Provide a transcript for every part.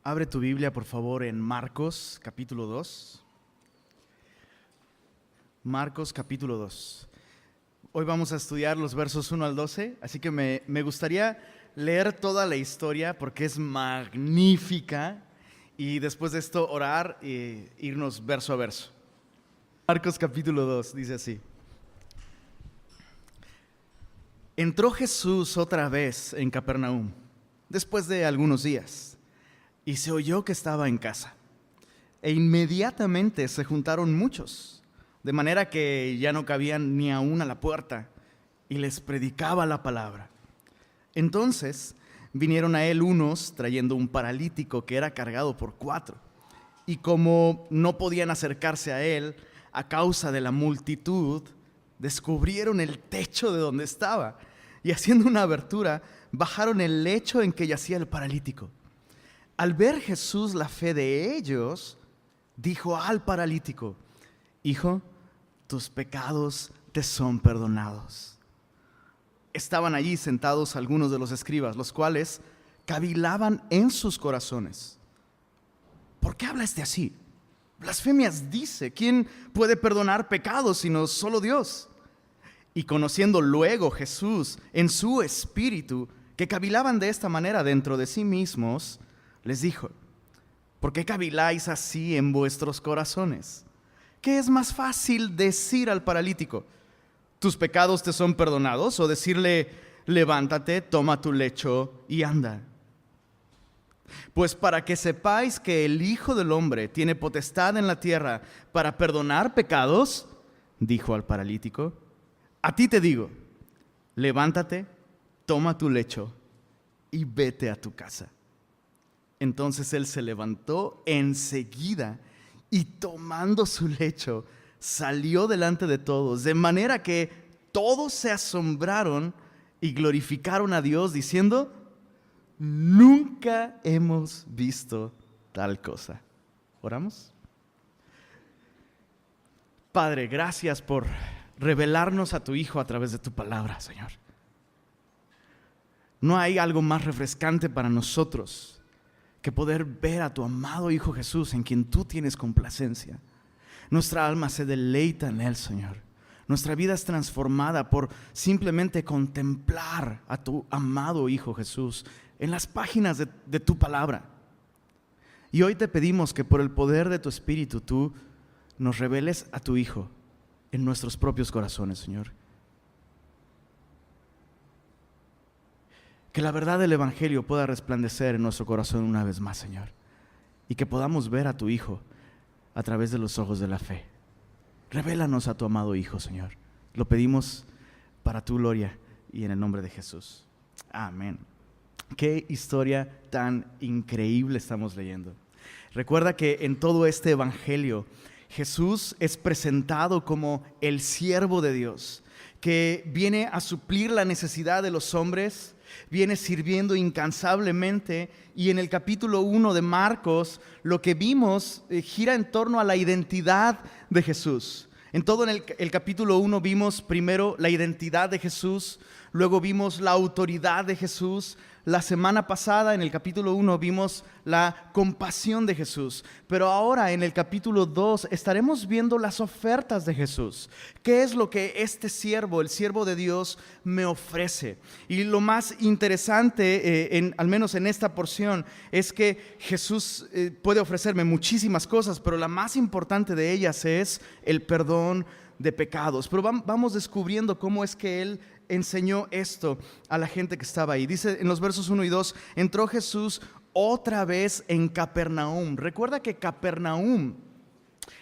Abre tu Biblia, por favor, en Marcos, capítulo 2. Marcos, capítulo 2. Hoy vamos a estudiar los versos 1 al 12, así que me gustaría leer toda la historia porque es magnífica y después de esto orar e irnos verso a verso. Marcos, capítulo 2, dice así. Entró Jesús otra vez en Capernaum, después de algunos días. Y se oyó que estaba en casa. E inmediatamente se juntaron muchos, de manera que ya no cabían ni aún a la puerta, y les predicaba la palabra. Entonces vinieron a él unos trayendo un paralítico que era cargado por 4. Y como no podían acercarse a él a causa de la multitud, descubrieron el techo de donde estaba, y haciendo una abertura, bajaron el lecho en que yacía el paralítico. Al ver Jesús la fe de ellos, dijo al paralítico: Hijo, tus pecados te son perdonados. Estaban allí sentados algunos de los escribas, los cuales cavilaban en sus corazones: ¿por qué habla así? Blasfemias dice. ¿Quién puede perdonar pecados sino solo Dios? Y conociendo luego Jesús en su espíritu que cavilaban de esta manera dentro de sí mismos, les dijo: ¿por qué caviláis así en vuestros corazones? ¿Qué es más fácil decir al paralítico: tus pecados te son perdonados? O decirle: levántate, toma tu lecho y anda. Pues para que sepáis que el Hijo del Hombre tiene potestad en la tierra para perdonar pecados, dijo al paralítico, a ti te digo, levántate, toma tu lecho y vete a tu casa. Entonces él se levantó enseguida y tomando su lecho salió delante de todos, de manera que todos se asombraron y glorificaron a Dios diciendo: nunca hemos visto tal cosa. ¿Oramos? Padre, gracias por revelarnos a tu Hijo a través de tu palabra, Señor. No hay algo más refrescante para nosotros que poder ver a tu amado Hijo Jesús, en quien tú tienes complacencia. Nuestra alma se deleita en Él, Señor. Nuestra vida es transformada por simplemente contemplar a tu amado Hijo Jesús en las páginas de tu palabra. Y hoy te pedimos que por el poder de tu Espíritu tú nos reveles a tu Hijo en nuestros propios corazones, Señor. Que la verdad del Evangelio pueda resplandecer en nuestro corazón una vez más, Señor. Y que podamos ver a tu Hijo a través de los ojos de la fe. Revélanos a tu amado Hijo, Señor. Lo pedimos para tu gloria y en el nombre de Jesús. Amén. Qué historia tan increíble estamos leyendo. Recuerda que en todo este Evangelio Jesús es presentado como el siervo de Dios, que viene a suplir la necesidad de los hombres, viene sirviendo incansablemente. Y en el capítulo 1 de Marcos lo que vimos gira en torno a la identidad de Jesús. En todo el capítulo 1 vimos primero la identidad de Jesús, luego vimos la autoridad de Jesús. La semana pasada en el capítulo 1 vimos la compasión de Jesús, pero ahora en el capítulo 2 estaremos viendo las ofertas de Jesús. ¿Qué es lo que este siervo, el siervo de Dios, me ofrece? Y lo más interesante, al menos en esta porción, es que Jesús puede ofrecerme muchísimas cosas, pero la más importante de ellas es el perdón de pecados. Pero vamos descubriendo cómo es que Él enseñó esto a la gente que estaba ahí. Dice en los versos 1 y 2, entró Jesús otra vez en Capernaum. Recuerda que Capernaum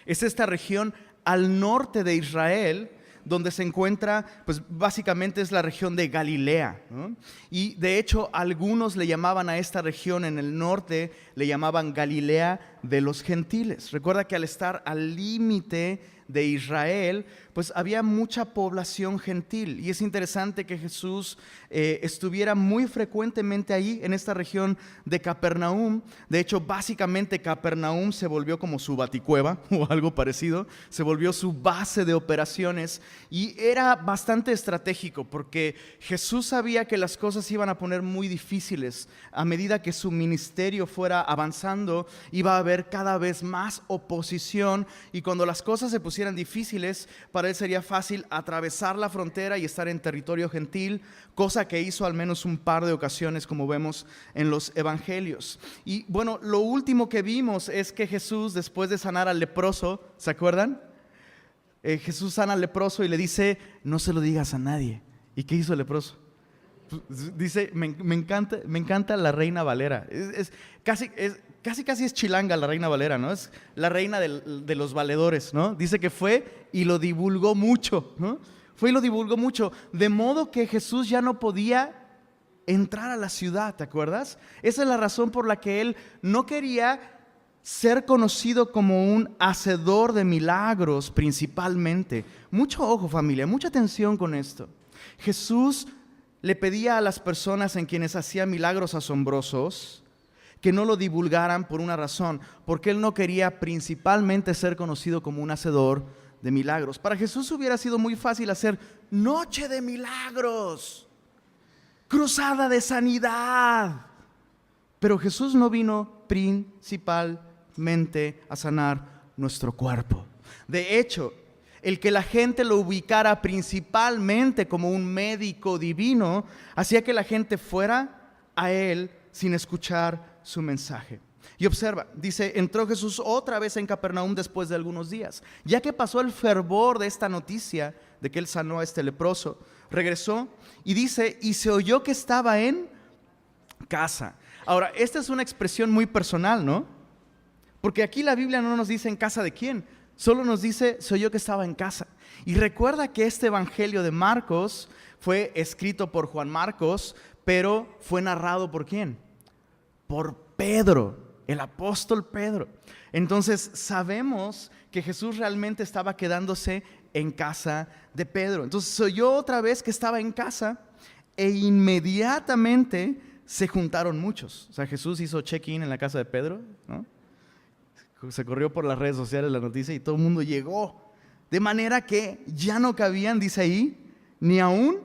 es esta región al norte de Israel, donde se encuentra, pues básicamente es la región de Galilea, ¿no? Y de hecho algunos le llamaban a esta región en el norte, le llamaban Galilea de los gentiles. Recuerda que al estar al límite de Israel, pues había mucha población gentil. Y es interesante que Jesús estuviera muy frecuentemente ahí, en esta región de Capernaum. De hecho, básicamente Capernaum se volvió como su baticueva o algo parecido. Se volvió su base de operaciones y era bastante estratégico porque Jesús sabía que las cosas iban a poner muy difíciles. A medida que su ministerio fuera avanzando, iba a haber cada vez más oposición, y cuando las cosas se pusieran difíciles, para él sería fácil atravesar la frontera y estar en territorio gentil, cosa que hizo al menos un par de ocasiones, como vemos en los evangelios. Y bueno, lo último que vimos es que Jesús, después de sanar al leproso, ¿se acuerdan? Jesús sana al leproso y le dice: no se lo digas a nadie. ¿Y qué hizo el leproso? Dice, me encanta la Reina Valera. Casi es chilanga la Reina Valera, ¿no? Es la reina de los valedores, ¿no? Dice que fue y lo divulgó mucho, ¿no? Fue y lo divulgó mucho, de modo que Jesús ya no podía entrar a la ciudad, ¿te acuerdas? Esa es la razón por la que él no quería ser conocido como un hacedor de milagros principalmente. Mucho ojo, familia, mucha atención con esto. Jesús le pedía a las personas en quienes hacía milagros asombrosos que no lo divulgaran por una razón, porque él no quería principalmente ser conocido como un hacedor de milagros. Para Jesús hubiera sido muy fácil hacer noche de milagros, cruzada de sanidad, pero Jesús no vino principalmente a sanar nuestro cuerpo. De hecho, el que la gente lo ubicara principalmente como un médico divino hacía que la gente fuera a él sin escuchar su mensaje. Y observa, dice, entró Jesús otra vez en Capernaum después de algunos días. Ya que pasó el fervor de esta noticia de que él sanó a este leproso, regresó y dice, y se oyó que estaba en casa. Ahora, esta es una expresión muy personal, ¿no? Porque aquí la Biblia no nos dice en casa de quién, solo nos dice, se oyó que estaba en casa. Y recuerda que este evangelio de Marcos fue escrito por Juan Marcos, pero fue narrado ¿por quién? Por Pedro, el apóstol Pedro. Entonces sabemos que Jesús realmente estaba quedándose en casa de Pedro. Entonces se oyó otra vez que estaba en casa e inmediatamente se juntaron muchos. O sea, Jesús hizo check-in en la casa de Pedro, ¿no? Se corrió por las redes sociales la noticia y todo el mundo llegó. De manera que ya no cabían, dice ahí, ni aún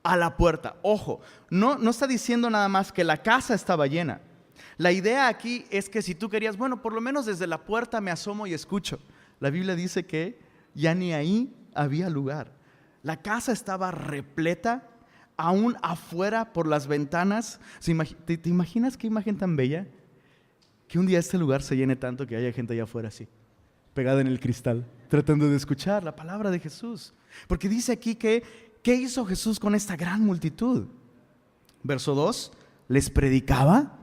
a la puerta. Ojo, no está diciendo nada más que la casa estaba llena. La idea aquí es que si tú querías, bueno, por lo menos desde la puerta me asomo y escucho. La Biblia dice que ya ni ahí había lugar. La casa estaba repleta, aún afuera por las ventanas. ¿Te imaginas qué imagen tan bella? Que un día este lugar se llene tanto que haya gente allá afuera así, pegada en el cristal, tratando de escuchar la palabra de Jesús. Porque dice aquí que, ¿qué hizo Jesús con esta gran multitud? Verso 2, les predicaba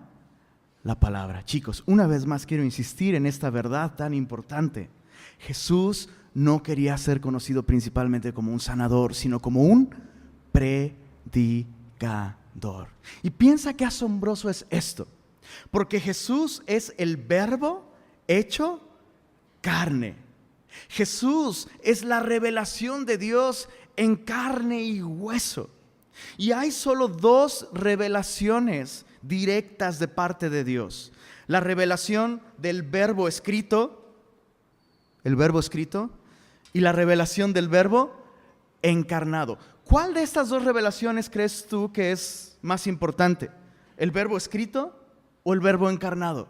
la palabra. Chicos, una vez más quiero insistir en esta verdad tan importante. Jesús no quería ser conocido principalmente como un sanador, sino como un predicador. Y piensa qué asombroso es esto. Porque Jesús es el Verbo hecho carne. Jesús es la revelación de Dios en carne y hueso. Y hay solo dos revelaciones directas de parte de Dios. La revelación del Verbo escrito, el Verbo escrito, y la revelación del Verbo encarnado. ¿Cuál de estas dos revelaciones crees tú que es más importante? ¿El Verbo escrito o el Verbo encarnado?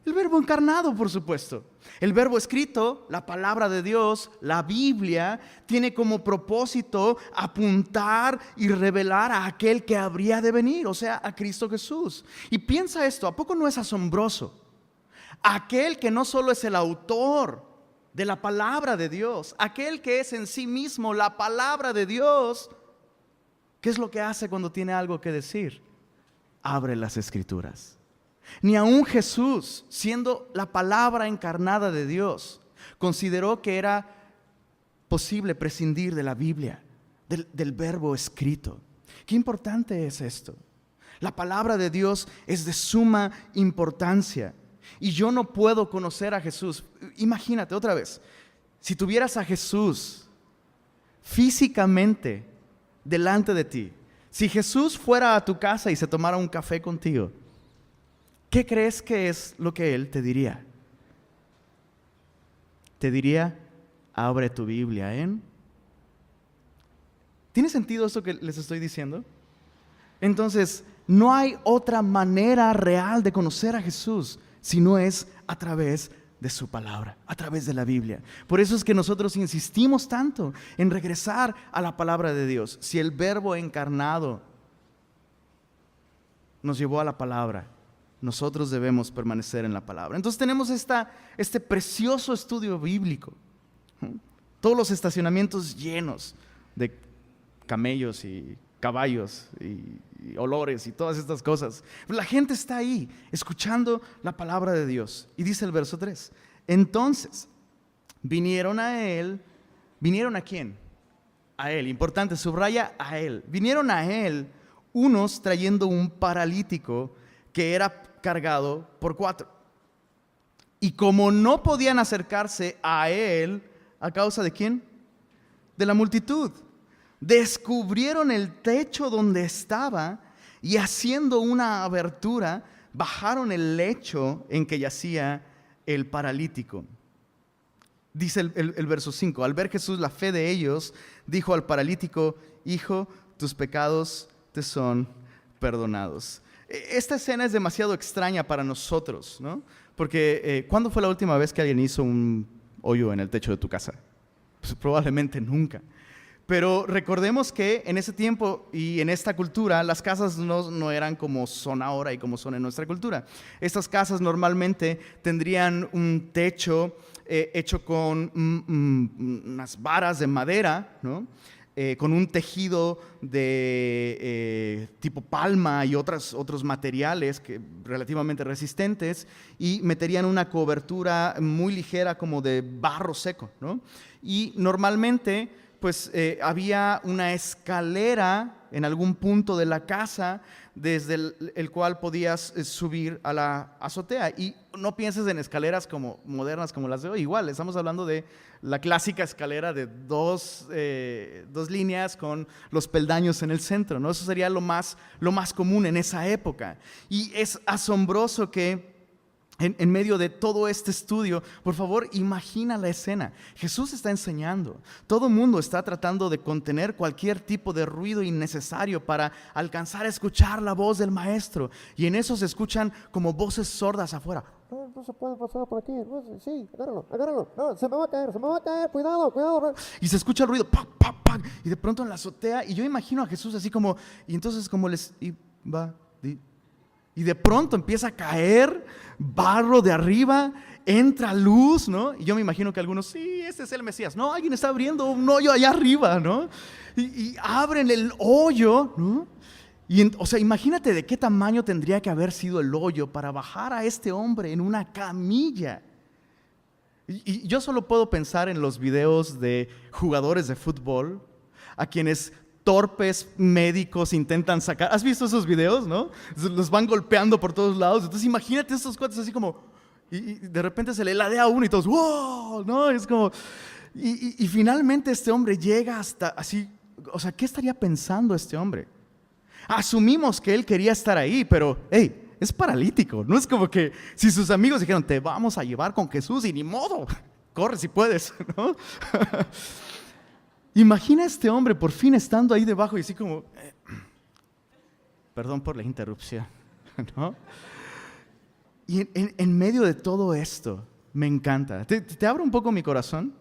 El Verbo encarnado, por supuesto. El Verbo escrito, la palabra de Dios, la Biblia, tiene como propósito apuntar y revelar a aquel que habría de venir, o sea, a Cristo Jesús. Y piensa esto, ¿a poco no es asombroso? Aquel que no solo es el autor de la palabra de Dios, aquel que es en sí mismo la palabra de Dios, ¿qué es lo que hace cuando tiene algo que decir? Abre las Escrituras. Ni aun Jesús, siendo la palabra encarnada de Dios, consideró que era posible prescindir de la Biblia, del verbo escrito. Qué importante es esto. La palabra de Dios es de suma importancia. Y yo no puedo conocer a Jesús. Imagínate otra vez, Si tuvieras a Jesús físicamente delante de ti, si Jesús fuera a tu casa y se tomara un café contigo, ¿qué crees que es lo que Él te diría? Te diría, abre tu Biblia en... ¿Tiene sentido esto que les estoy diciendo? Entonces, no hay otra manera real de conocer a Jesús si no es a través de su palabra, a través de la Biblia. Por eso es que nosotros insistimos tanto en regresar a la palabra de Dios. Si el Verbo encarnado nos llevó a la palabra, nosotros debemos permanecer en la palabra. Entonces tenemos este precioso estudio bíblico. Todos los estacionamientos llenos de camellos y caballos y olores y todas estas cosas. La gente está ahí escuchando la palabra de Dios. Y dice el verso 3. Entonces vinieron a él. ¿Vinieron a quién? A él. Importante, subraya a él. Vinieron a él unos trayendo un paralítico que era cargado por 4. Y como no podían acercarse a él, ¿a causa de quién? De la multitud. Descubrieron el techo donde estaba y haciendo una abertura, bajaron el lecho en que yacía el paralítico. Dice el verso 5, al ver Jesús la fe de ellos, dijo al paralítico, hijo, tus pecados te son perdonados. Esta escena es demasiado extraña para nosotros, ¿no? Porque ¿cuándo fue la última vez que alguien hizo un hoyo en el techo de tu casa? Pues probablemente nunca. Pero recordemos que en ese tiempo y en esta cultura las casas no eran como son ahora y como son en nuestra cultura. Estas casas normalmente tendrían un techo hecho con unas varas de madera, ¿no? Con un tejido de tipo palma y otros materiales relativamente resistentes, y meterían una cobertura muy ligera como de barro seco, ¿no? Y normalmente pues había una escalera en algún punto de la casa desde el cual podías subir a la azotea. Y no pienses en escaleras como modernas como las de hoy. Igual, estamos hablando de la clásica escalera de dos líneas con los peldaños en el centro, ¿no? Eso sería lo más común en esa época. Y es asombroso que en medio de todo este estudio, por favor, imagina la escena. Jesús está enseñando. Todo el mundo está tratando de contener cualquier tipo de ruido innecesario para alcanzar a escuchar la voz del maestro. Y en eso se escuchan como voces sordas afuera. No se puede pasar por aquí. Sí, agárralo. No, se me va a caer, cuidado. Y se escucha el ruido, ¡pac, pac, pac! Y de pronto en la azotea, y yo imagino a Jesús así como, y entonces como y de pronto empieza a caer barro de arriba, entra luz, ¿no? Y yo me imagino que algunos, sí, este es el Mesías. No, alguien está abriendo un hoyo allá arriba, ¿no? Y abren el hoyo, ¿no? O sea, imagínate de qué tamaño tendría que haber sido el hoyo para bajar a este hombre en una camilla. Y yo solo puedo pensar en los videos de jugadores de fútbol a quienes torpes médicos intentan sacar. ¿Has visto esos videos, no? Los van golpeando por todos lados. Entonces imagínate estos cuates así como, y de repente se le ladea a uno y todos, ¡wow! ¿No? Es como, y finalmente este hombre llega hasta así. O sea, ¿qué estaría pensando este hombre? Asumimos que él quería estar ahí, pero, hey, es paralítico. No es como que si sus amigos dijeron, te vamos a llevar con Jesús y ni modo, corre si puedes, ¿no? Imagina a este hombre por fin estando ahí debajo y así como, perdón por la interrupción, ¿no? Y en medio de todo esto, me encanta. ¿Te abro un poco mi corazón?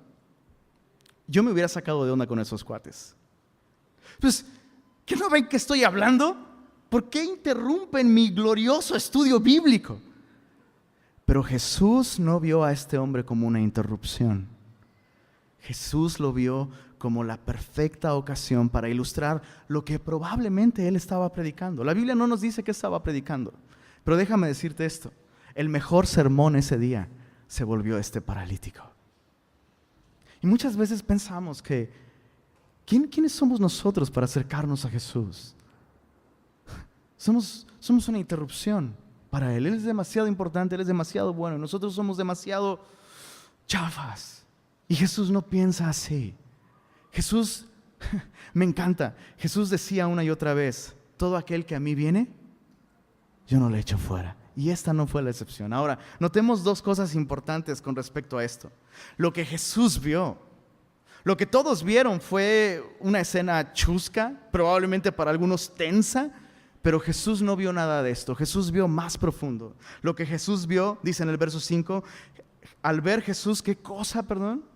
Yo me hubiera sacado de onda con esos cuates. Pues, ¿qué no ven que estoy hablando? ¿Por qué interrumpen mi glorioso estudio bíblico? Pero Jesús no vio a este hombre como una interrupción. Jesús lo vio como la perfecta ocasión para ilustrar lo que probablemente él estaba predicando. La Biblia no nos dice qué estaba predicando, pero déjame decirte esto: el mejor sermón ese día se volvió este paralítico. Y muchas veces pensamos que ¿quiénes somos nosotros para acercarnos a Jesús? Somos una interrupción para Él. Él es demasiado importante, Él es demasiado bueno. Nosotros somos demasiado chafas. Y Jesús no piensa así. Jesús, me encanta, Jesús decía una y otra vez, todo aquel que a mí viene, yo no le echo fuera. Y esta no fue la excepción. Ahora, notemos dos cosas importantes con respecto a esto. Lo que Jesús vio, lo que todos vieron fue una escena chusca, probablemente para algunos tensa, pero Jesús no vio nada de esto. Jesús vio más profundo. Lo que Jesús vio, dice en el verso 5, al ver Jesús, ¿qué cosa, perdón?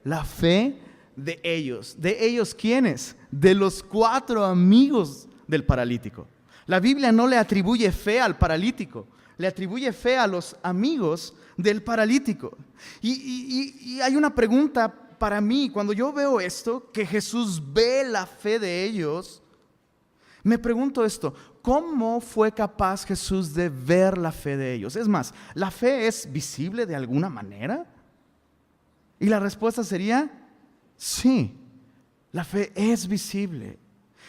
La fe de ellos. ¿De ellos quiénes? De los 4 amigos del paralítico. La Biblia no le atribuye fe al paralítico, le atribuye fe a los amigos del paralítico. Y hay una pregunta para mí, cuando yo veo esto, que Jesús ve la fe de ellos, me pregunto esto: ¿cómo fue capaz Jesús de ver la fe de ellos? Es más, ¿la fe es visible de alguna manera? Y la respuesta sería, sí, la fe es visible.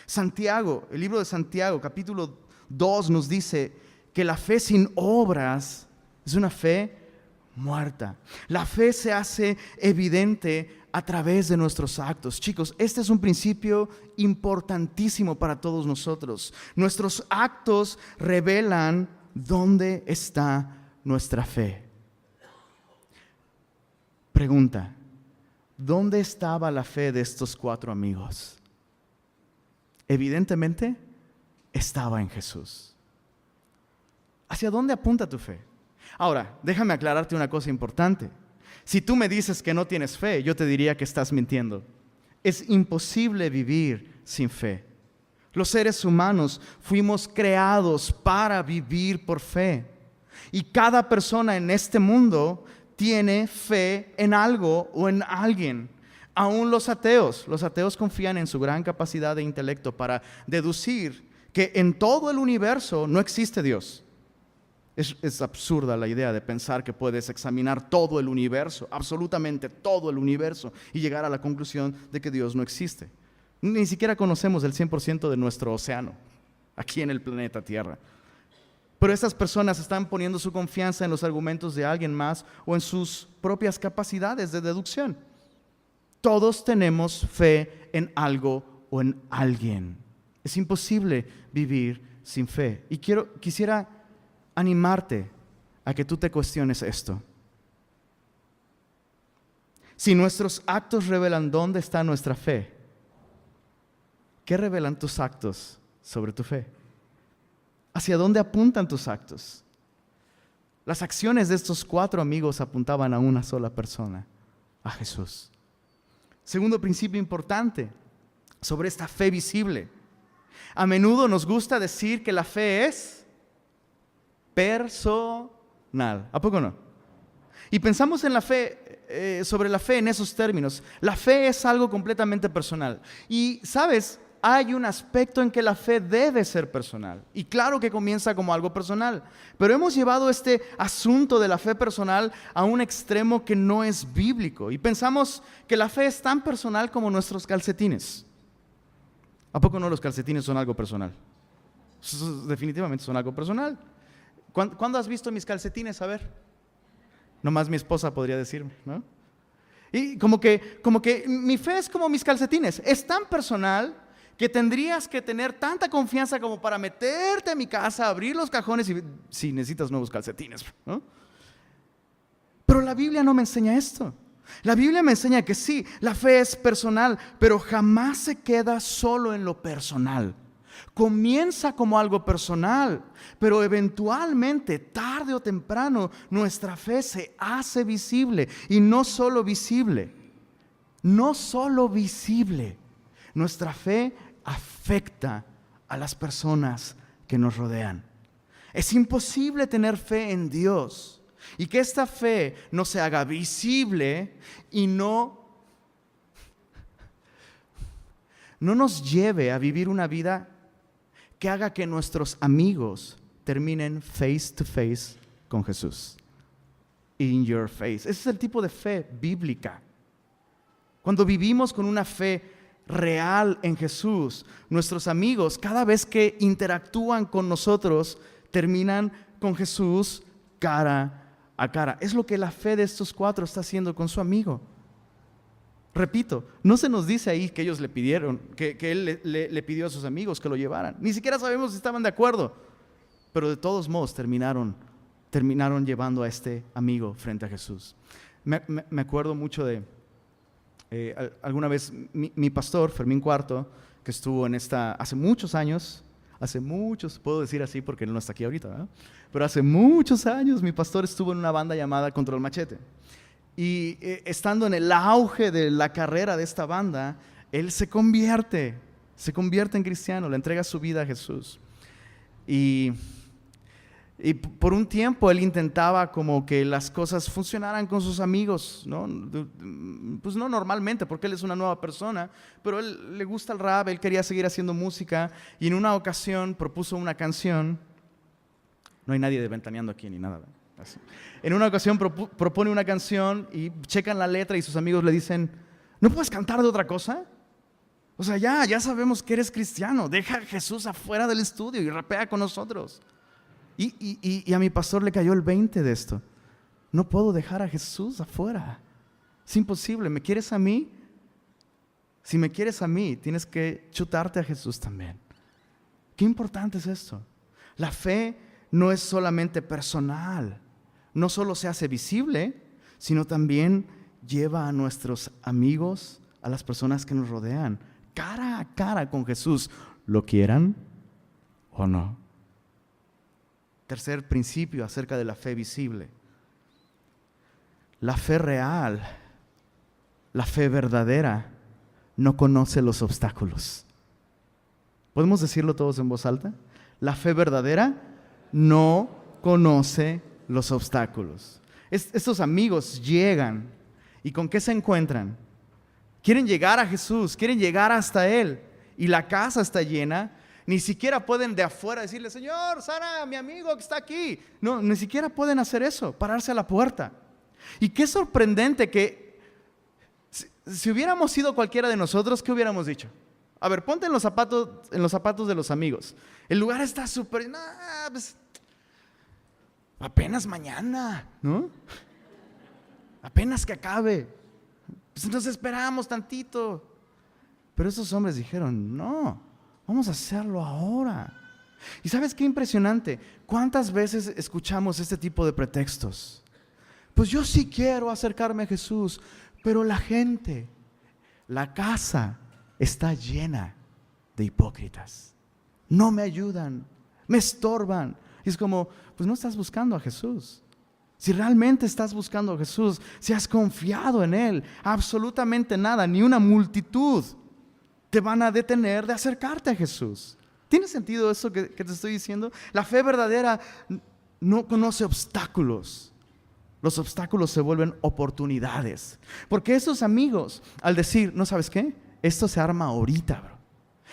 Santiago, el libro de Santiago, capítulo 2, nos dice que la fe sin obras es una fe muerta. La fe se hace evidente a través de nuestros actos. Chicos, este es un principio importantísimo para todos nosotros. Nuestros actos revelan dónde está nuestra fe. Pregunta: ¿dónde estaba la fe de estos 4 amigos? Evidentemente, estaba en Jesús. ¿Hacia dónde apunta tu fe? Ahora, déjame aclararte una cosa importante. Si tú me dices que no tienes fe, yo te diría que estás mintiendo. Es imposible vivir sin fe. Los seres humanos fuimos creados para vivir por fe. Y cada persona en este mundo tiene fe en algo o en alguien. Aún los ateos confían en su gran capacidad de intelecto para deducir que en todo el universo no existe Dios. Es absurda la idea de pensar que puedes examinar todo el universo, absolutamente todo el universo, y llegar a la conclusión de que Dios no existe. Ni siquiera conocemos el 100% de nuestro océano, aquí en el planeta Tierra. Pero estas personas están poniendo su confianza en los argumentos de alguien más o en sus propias capacidades de deducción. Todos tenemos fe en algo o en alguien. Es imposible vivir sin fe. Y quisiera animarte a que tú te cuestiones esto. Si nuestros actos revelan dónde está nuestra fe, ¿qué revelan tus actos sobre tu fe? ¿Hacia dónde apuntan tus actos? Las acciones de estos 4 amigos apuntaban a una sola persona, a Jesús. Segundo principio importante sobre esta fe visible. A menudo nos gusta decir que la fe es personal. ¿A poco no? Y pensamos en la fe, sobre la fe en esos términos. La fe es algo completamente personal. Y, ¿sabes? Hay un aspecto en que la fe debe ser personal. Y claro que comienza como algo personal. Pero hemos llevado este asunto de la fe personal a un extremo que no es bíblico. Y pensamos que la fe es tan personal como nuestros calcetines. ¿A poco no los calcetines son algo personal? Definitivamente son algo personal. ¿Cuándo has visto mis calcetines? A ver. Nomás mi esposa podría decirme, ¿no? Y como que mi fe es como mis calcetines. Es tan personal que tendrías que tener tanta confianza como para meterte a mi casa, abrir los cajones y si necesitas nuevos calcetines, ¿no? Pero la Biblia no me enseña esto. La Biblia me enseña que sí, la fe es personal, pero jamás se queda solo en lo personal. Comienza como algo personal, pero eventualmente, tarde o temprano, nuestra fe se hace visible. Y no solo visible, nuestra fe afecta a las personas que nos rodean. Es imposible tener fe en Dios y que esta fe no se haga visible y no nos lleve a vivir una vida que haga que nuestros amigos terminen face to face con Jesús. In your face. Ese es el tipo de fe bíblica. Cuando vivimos con una fe real en Jesús, nuestros amigos, cada vez que interactúan con nosotros, terminan con Jesús cara a cara. Es lo que la fe de estos 4 está haciendo con su amigo. Repito, no se nos dice ahí que ellos le pidieron, que él le pidió a sus amigos que lo llevaran. Ni siquiera sabemos si estaban de acuerdo. Pero de todos modos terminaron llevando a este amigo frente a Jesús. Me acuerdo mucho de alguna vez mi pastor, Fermín Cuarto, que estuvo en esta hace muchos años, puedo decir así porque él no está aquí ahorita, ¿verdad? Pero hace muchos años mi pastor estuvo en una banda llamada Control Machete. Y estando en el auge de la carrera de esta banda, él se convierte en cristiano, le entrega su vida a Jesús. Y por un tiempo él intentaba como que las cosas funcionaran con sus amigos, ¿no? Pues no normalmente, porque él es una nueva persona, pero él le gusta el rap, él quería seguir haciendo música, y en una ocasión propuso una canción. No hay nadie de Ventaneando aquí ni nada, ¿verdad? Así. En una ocasión propone una canción y checan la letra y sus amigos le dicen: ¿no puedes cantar de otra cosa? O sea, ya sabemos que eres cristiano, deja a Jesús afuera del estudio y rapea con nosotros. Y a mi pastor le cayó el 20 de esto. No puedo dejar a Jesús afuera. Es imposible. ¿Me quieres a mí? Si me quieres a mí, tienes que chutarte a Jesús también. Qué importante es esto. La fe no es solamente personal. No solo se hace visible, sino también lleva a nuestros amigos, a las personas que nos rodean, cara a cara con Jesús, lo quieran o no. Tercer principio acerca de la fe visible. La fe real, la fe verdadera, no conoce los obstáculos. ¿Podemos decirlo todos en voz alta? La fe verdadera no conoce los obstáculos. Estos amigos llegan, ¿y con qué se encuentran? Quieren llegar a Jesús, quieren llegar hasta Él, y la casa está llena. Ni siquiera pueden de afuera decirle: Señor, Sara, mi amigo que está aquí. No, ni siquiera pueden hacer eso, pararse a la puerta. Y qué sorprendente que si hubiéramos sido cualquiera de nosotros, ¿qué hubiéramos dicho? A ver, ponte en los zapatos de los amigos. El lugar está súper... pues, apenas mañana, ¿no? Apenas que acabe. Pues nos esperamos tantito. Pero esos hombres dijeron: no, vamos a hacerlo ahora. ¿Y sabes qué impresionante? ¿Cuántas veces escuchamos este tipo de pretextos? Pues yo sí quiero acercarme a Jesús, pero la gente, la casa está llena de hipócritas. No me ayudan, me estorban. Y es como, pues no estás buscando a Jesús. Si realmente estás buscando a Jesús, si has confiado en Él, absolutamente nada, ni una multitud te van a detener de acercarte a Jesús. ¿Tiene sentido eso que te estoy diciendo? La fe verdadera no conoce obstáculos. Los obstáculos se vuelven oportunidades. Porque esos amigos, al decir: ¿no sabes qué? Esto se arma ahorita, bro.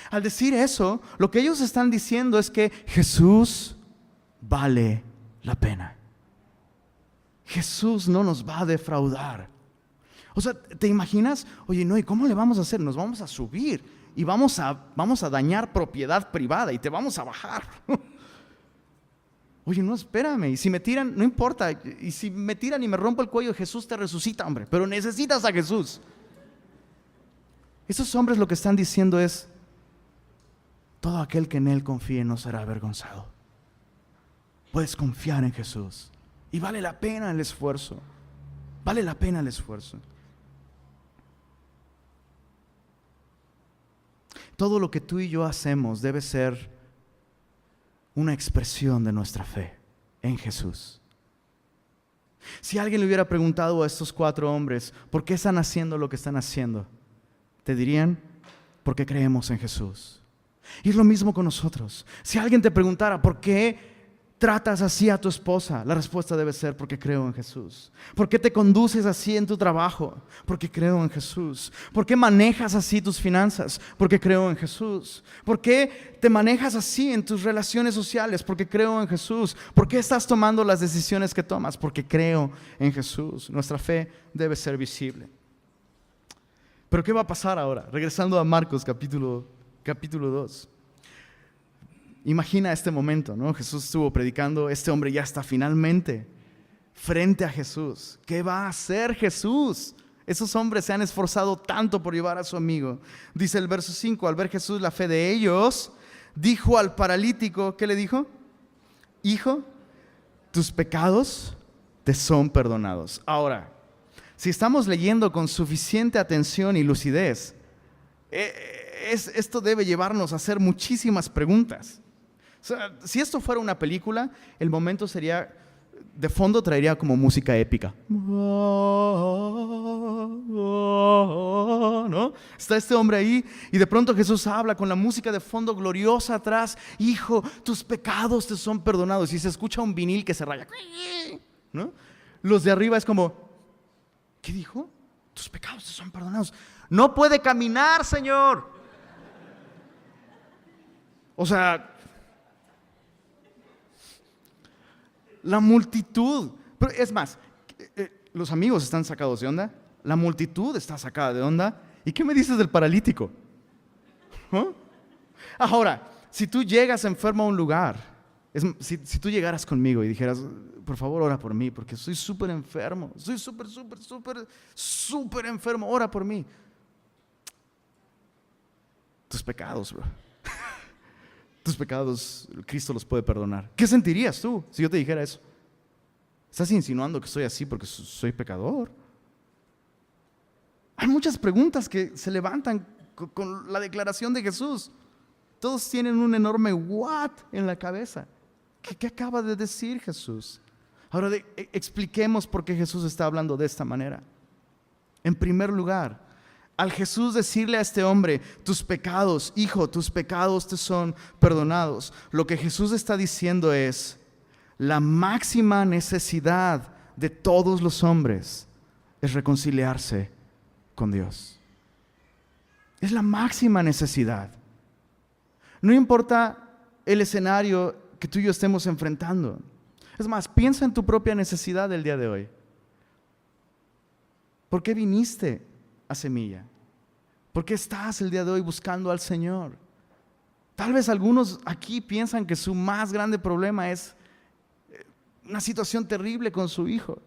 Al decir eso, lo que ellos están diciendo es que Jesús vale la pena. Jesús no nos va a defraudar. O sea, ¿te imaginas? Oye, no, ¿y cómo le vamos a hacer? Nos vamos a subir y vamos a dañar propiedad privada y te vamos a bajar. Oye, no, espérame, y si me tiran, no importa, y si me tiran y me rompo el cuello, Jesús te resucita, hombre, pero necesitas a Jesús. Esos hombres lo que están diciendo es: todo aquel que en Él confíe no será avergonzado. Puedes confiar en Jesús y vale la pena el esfuerzo. Vale la pena el esfuerzo. Todo lo que tú y yo hacemos debe ser una expresión de nuestra fe en Jesús. Si alguien le hubiera preguntado a estos 4 hombres por qué están haciendo lo que están haciendo, te dirían: porque creemos en Jesús. Y es lo mismo con nosotros. Si alguien te preguntara por qué tratas así a tu esposa, la respuesta debe ser: porque creo en Jesús. ¿Por qué te conduces así en tu trabajo? Porque creo en Jesús. ¿Por qué manejas así tus finanzas? Porque creo en Jesús. ¿Por qué te manejas así en tus relaciones sociales? Porque creo en Jesús. ¿Por qué estás tomando las decisiones que tomas? Porque creo en Jesús. Nuestra fe debe ser visible. Pero ¿qué va a pasar ahora? Regresando a Marcos capítulo 2. Imagina este momento, ¿no? Jesús estuvo predicando, este hombre ya está finalmente frente a Jesús. ¿Qué va a hacer Jesús? Esos hombres se han esforzado tanto por llevar a su amigo. Dice el verso 5, al ver Jesús la fe de ellos, dijo al paralítico, ¿qué le dijo? Hijo, tus pecados te son perdonados. Ahora, si estamos leyendo con suficiente atención y lucidez, esto debe llevarnos a hacer muchísimas preguntas. O sea, si esto fuera una película, el momento sería, de fondo traería como música épica. ¿No? Está este hombre ahí y de pronto Jesús habla con la música de fondo gloriosa atrás. Hijo, tus pecados te son perdonados. Y se escucha un vinil que se raya, ¿no? Los de arriba es como, ¿qué dijo? Tus pecados te son perdonados. No puede caminar, Señor. O sea, la multitud, pero es más, los amigos están sacados de onda, la multitud está sacada de onda. ¿Y qué me dices del paralítico? ¿Oh? Ahora, si tú llegas enfermo a un lugar, si tú llegaras conmigo y dijeras, por favor, ora por mí, porque estoy súper enfermo, estoy súper enfermo, ora por mí. Tus pecados, bro. Tus pecados, Cristo los puede perdonar. ¿Qué sentirías tú si yo te dijera eso? ¿Estás insinuando que soy así porque soy pecador? Hay muchas preguntas que se levantan con la declaración de Jesús. Todos tienen un enorme what en la cabeza. ¿Qué acaba de decir Jesús? Ahora expliquemos por qué Jesús está hablando de esta manera. En primer lugar, al Jesús decirle a este hombre, tus pecados, hijo, tus pecados te son perdonados, lo que Jesús está diciendo es, la máxima necesidad de todos los hombres es reconciliarse con Dios. Es la máxima necesidad. No importa el escenario que tú y yo estemos enfrentando. Es más, piensa en tu propia necesidad del día de hoy. ¿Por qué viniste a Semilla? ¿Por qué estás el día de hoy buscando al Señor? Tal vez algunos aquí piensan que su más grande problema es una situación terrible con su hijo,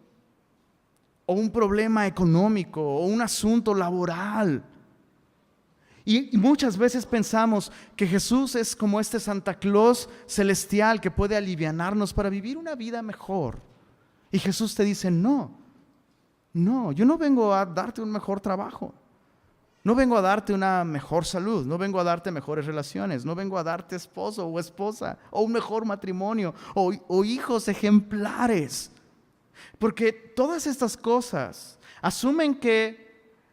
o un problema económico, o un asunto laboral. Y muchas veces pensamos que Jesús es como este Santa Claus celestial que puede alivianarnos para vivir una vida mejor. Y Jesús te dice, no, yo no vengo a darte un mejor trabajo. No vengo a darte una mejor salud, no vengo a darte mejores relaciones, no vengo a darte esposo o esposa, o un mejor matrimonio, o hijos ejemplares. Porque todas estas cosas asumen que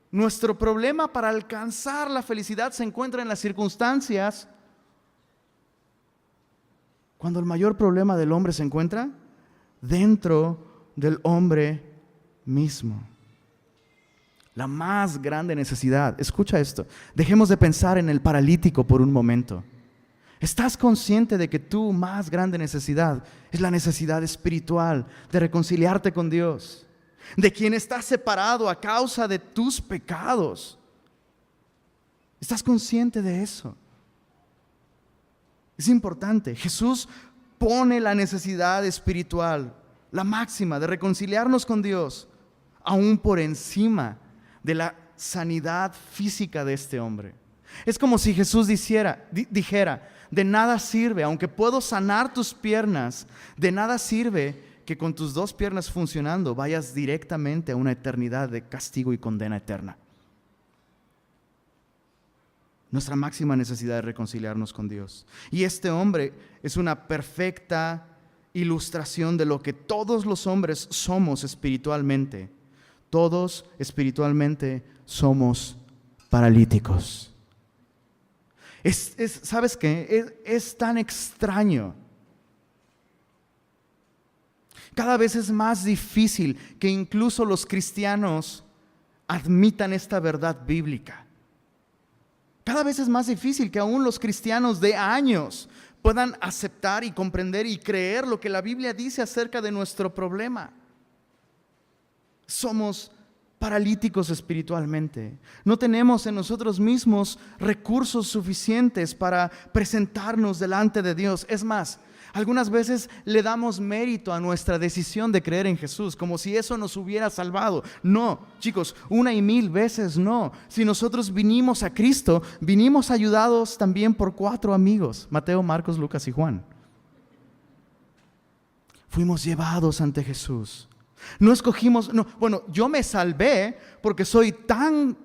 nuestro problema para alcanzar la felicidad se encuentra en las circunstancias, cuando el mayor problema del hombre se encuentra dentro del hombre mismo. La más grande necesidad, escucha esto, dejemos de pensar en el paralítico por un momento. ¿Estás consciente de que tu más grande necesidad es la necesidad espiritual de reconciliarte con Dios? De quien está separado a causa de tus pecados. ¿Estás consciente de eso? Es importante. Jesús pone la necesidad espiritual, la máxima de reconciliarnos con Dios, aún por encima de la sanidad física de este hombre. Es como si Jesús dijera, de nada sirve, aunque puedo sanar tus piernas, de nada sirve que con tus dos piernas funcionando vayas directamente a una eternidad de castigo y condena eterna. Nuestra máxima necesidad es reconciliarnos con Dios. Y este hombre es una perfecta ilustración de lo que todos los hombres somos espiritualmente. Todos espiritualmente somos paralíticos. ¿Sabes qué? Es tan extraño. Cada vez es más difícil que incluso los cristianos admitan esta verdad bíblica. Cada vez es más difícil que aún los cristianos de años puedan aceptar y comprender y creer lo que la Biblia dice acerca de nuestro problema. Somos paralíticos espiritualmente. No tenemos en nosotros mismos recursos suficientes para presentarnos delante de Dios. Es más, Algunas veces le damos mérito a nuestra decisión de creer en Jesús, como si eso nos hubiera salvado. No, chicos, 1,000 veces no. Si nosotros vinimos a Cristo, vinimos ayudados también por 4 amigos: Mateo, Marcos, Lucas y Juan. Fuimos llevados ante Jesús. No escogimos, no, bueno, yo me salvé porque soy tan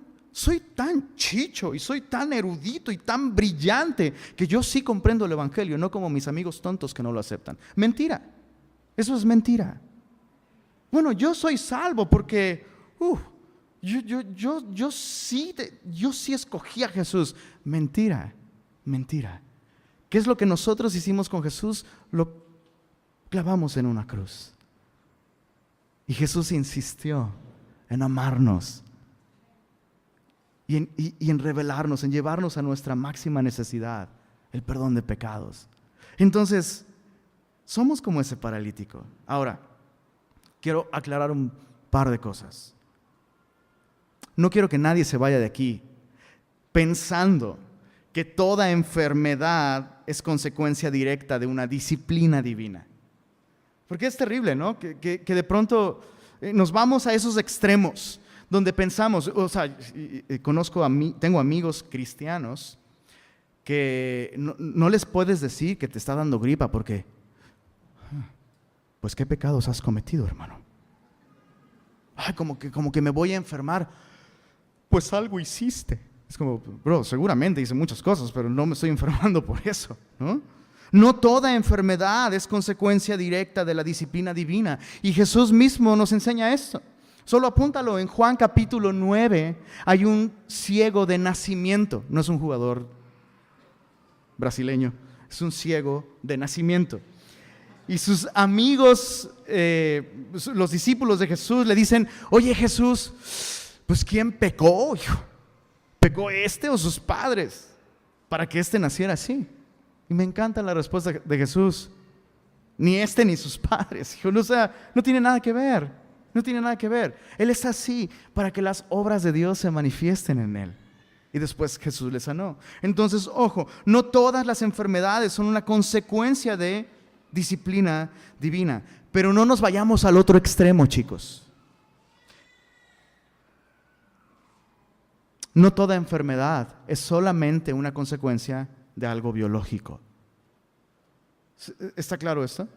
chicho y soy tan erudito y tan brillante que yo sí comprendo el evangelio, no como mis amigos tontos que no lo aceptan. Mentira, eso es mentira. Bueno, yo soy salvo porque yo sí escogí a Jesús. Mentira. ¿Qué es lo que nosotros hicimos con Jesús? Lo clavamos en una cruz. Y Jesús insistió en amarnos y en revelarnos, en llevarnos a nuestra máxima necesidad, el perdón de pecados. Entonces, somos como ese paralítico. Ahora, quiero aclarar un par de cosas. No quiero que nadie se vaya de aquí pensando que toda enfermedad es consecuencia directa de una disciplina divina. Porque es terrible, ¿no? Que de pronto nos vamos a esos extremos donde pensamos, o sea, tengo amigos cristianos que no les puedes decir que te está dando gripa porque, pues, ¿qué pecados has cometido, hermano? Ay, como que me voy a enfermar. Pues algo hiciste. Es como, bro, seguramente hice muchas cosas, pero no me estoy enfermando por eso, ¿no? No toda enfermedad es consecuencia directa de la disciplina divina. Y Jesús mismo nos enseña esto. Solo apúntalo, en Juan capítulo 9 hay un ciego de nacimiento. No es un jugador brasileño, es un ciego de nacimiento. Y sus amigos, los discípulos de Jesús, le dicen: oye, Jesús, pues ¿quién pecó? ¿Pecó este o sus padres para que este naciera así? Y me encanta la respuesta de Jesús: ni este ni sus padres. O sea, no tiene nada que ver. No tiene nada que ver. Él es así para que las obras de Dios se manifiesten en él. Y después Jesús le sanó. Entonces, ojo, no todas las enfermedades son una consecuencia de disciplina divina. Pero no nos vayamos al otro extremo, chicos. No toda enfermedad es solamente una consecuencia de algo biológico. ¿Está claro esto?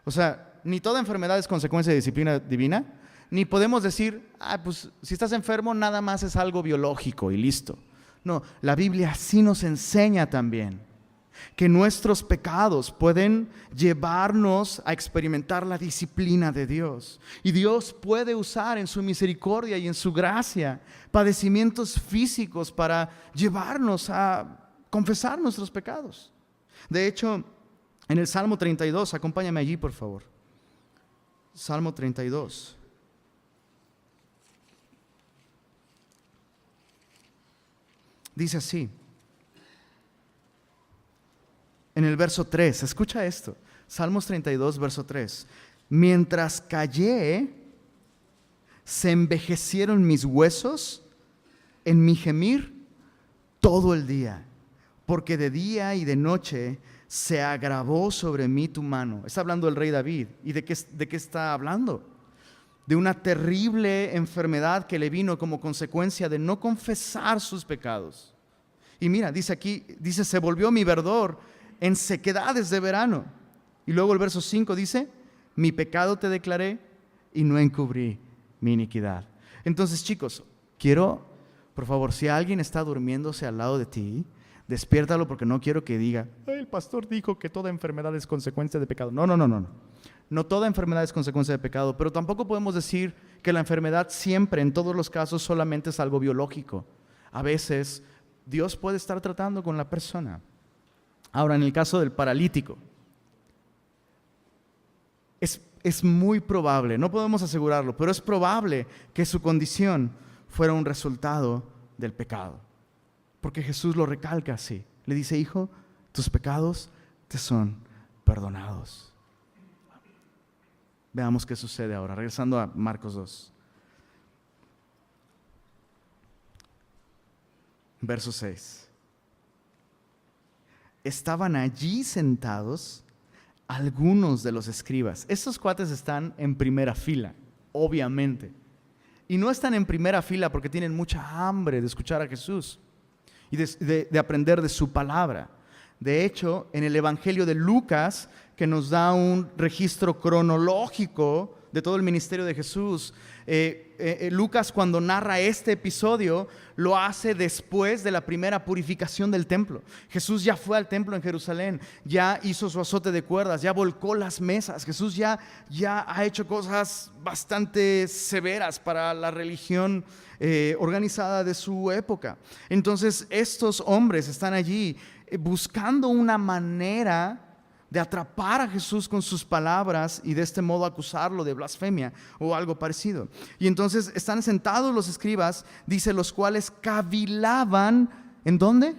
O sea, ni toda enfermedad es consecuencia de disciplina divina, ni podemos decir, pues si estás enfermo nada más es algo biológico y listo. No, la Biblia sí nos enseña también que nuestros pecados pueden llevarnos a experimentar la disciplina de Dios. Y Dios puede usar en su misericordia y en su gracia padecimientos físicos para llevarnos a confesar nuestros pecados. De hecho, en el Salmo 32, acompáñame allí por favor. Salmo 32. Dice así, en el verso 3, escucha esto, Salmos 32, verso 3. Mientras callé, se envejecieron mis huesos en mi gemir todo el día, porque de día y de noche se agravó sobre mí tu mano. Está hablando el rey David. ¿Y de qué está hablando? De una terrible enfermedad que le vino como consecuencia de no confesar sus pecados. Y mira, dice aquí, se volvió mi verdor en sequedades de verano. Y luego el verso 5 dice, mi pecado te declaré y no encubrí mi iniquidad. Entonces, chicos, por favor, si alguien está durmiéndose al lado de ti, despiértalo, porque no quiero que diga, el pastor dijo que toda enfermedad es consecuencia de pecado. No. No toda enfermedad es consecuencia de pecado, pero tampoco podemos decir que la enfermedad siempre, en todos los casos, solamente es algo biológico. A veces Dios puede estar tratando con la persona. Ahora, en el caso del paralítico, es muy probable, no podemos asegurarlo, pero es probable que su condición fuera un resultado del pecado. Porque Jesús lo recalca así. Le dice, hijo, tus pecados te son perdonados. Veamos qué sucede ahora, regresando a Marcos 2. Verso 6. Estaban allí sentados algunos de los escribas. Estos cuates están en primera fila, obviamente. Y no están en primera fila porque tienen mucha hambre de escuchar a Jesús y de aprender de su palabra. De hecho, en el Evangelio de Lucas, que nos da un registro cronológico de todo el ministerio de Jesús, Lucas, cuando narra este episodio, lo hace después de la primera purificación del templo. Jesús ya fue al templo en Jerusalén, ya hizo su azote de cuerdas, ya volcó las mesas. Jesús ya ha hecho cosas bastante severas para la religión organizada de su época. Entonces estos hombres están allí buscando una manera de atrapar a Jesús con sus palabras y de este modo acusarlo de blasfemia o algo parecido. Y entonces están sentados los escribas, dice, los cuales cavilaban, ¿en dónde?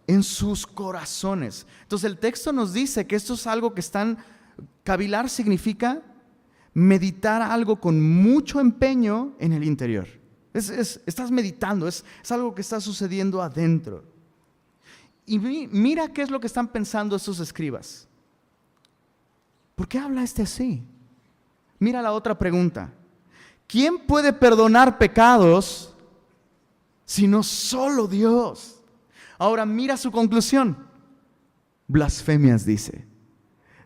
En sus corazones. Entonces el texto nos dice que esto es algo que cavilar significa meditar algo con mucho empeño en el interior. Estás meditando, es algo que está sucediendo adentro. Y mira qué es lo que están pensando estos escribas. ¿Por qué habla así? Mira la otra pregunta. ¿Quién puede perdonar pecados sino solo Dios? Ahora mira su conclusión. Blasfemias, dice.